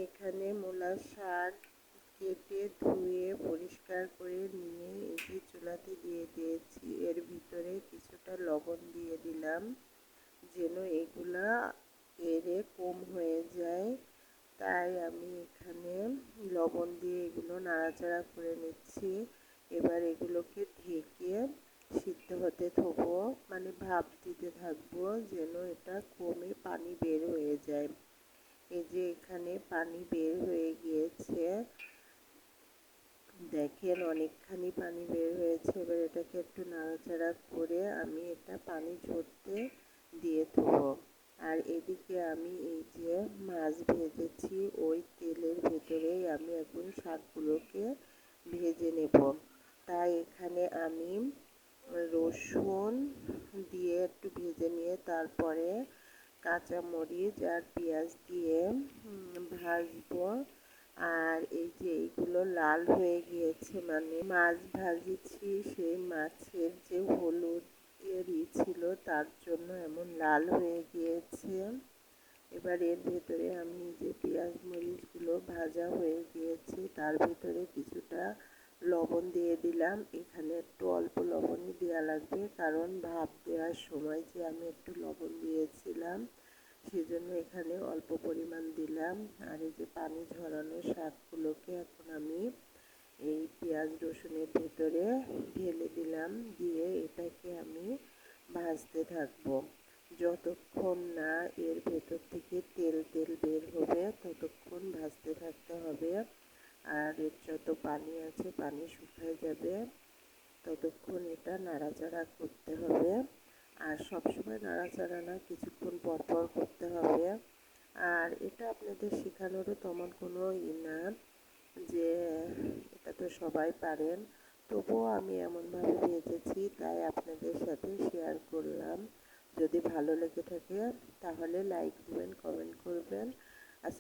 এখানে মূলা শাক কেটে ধুয়ে পরিষ্কার করে নিয়ে এটি চুলাতে দিয়ে দিয়েছি। এর ভিতরে কিছুটা লবণ দিয়ে দিলাম যেন এগুলা এড়ে কম হয়ে যায়, তাই আমি এখানে লবণ দিয়ে এগুলো নাড়াচাড়া করে নিচ্ছি। এবার এগুলোকে ঢেকে সিদ্ধ হতে থবো, মানে ভাপ দিতে থাকবো যেন এটা কমে পানি বের হয়ে যায়। এই যে এখানে পানি বের হয়ে গিয়েছে, দেখেন অনেকখানি পানি বের হয়েছে। এবার এটাকে একটু নাড়াচাড়া করে আমি এটা পানি ঝরতে দিয়ে দেবো। আর এদিকে আমি এই যে মাছ ভেজেছি ওই তেলের ভেতরেই আমি এখন শাকগুলোকে ভেজে নেব। তাই এখানে আমি রসুন দিয়ে একটু ভেজে নিয়ে তারপরে কাঁচামরিচ আর পেঁয়াজ দিয়ে ভাজবো। আর এই যে এইগুলো লাল হয়ে গিয়েছে, মানে মাছ ভাজেছি সেই মাছের যে হলুদ ছিল তার জন্য এমন লাল হয়ে গিয়েছে। এবার এর ভেতরে আমি যে পেঁয়াজ মরিচগুলো ভাজা হয়ে গিয়েছে তার ভিতরে কিছুটা লবণ দিয়ে দিলাম। এখানে একটু অল্প লবণই দেওয়া লাগবে, কারণ ভাপ দেওয়ার সময় যে আমি একটু লবণ দিয়েছিলাম সেজন্য এখানে অল্প পরিমাণ দিলাম। আর এই যে পানি ঝরানো শাকগুলোকে এখন আমি এই পেঁয়াজ রসুনের ভেতরে ঢেলে দিলাম, দিয়ে এটাকে আমি ভাজতে থাকবো যতক্ষণ না এর ভেতর থেকে তেল বের হবে ততক্ষণ ভাজতে থাকতে হবে। আর এর যত পানি আছে পানি শুকিয়ে যাবে ততক্ষণ এটা নাড়াচাড়া করতে হবে। আর সবসময় নাড়াচাড়া না, কিছুক্ষণ পর পর করতে হবে। আর এটা আপনাদের শেখানোরও তেমন কোনো না যে এটা তো সবাই পারেন, তবুও আমি এমনভাবে ভেজেছি তাই আপনাদের সাথে শেয়ার করলাম। যদি ভালো লেগে থাকে তাহলে লাইক দিবেন, কমেন্ট করবেন। আজকে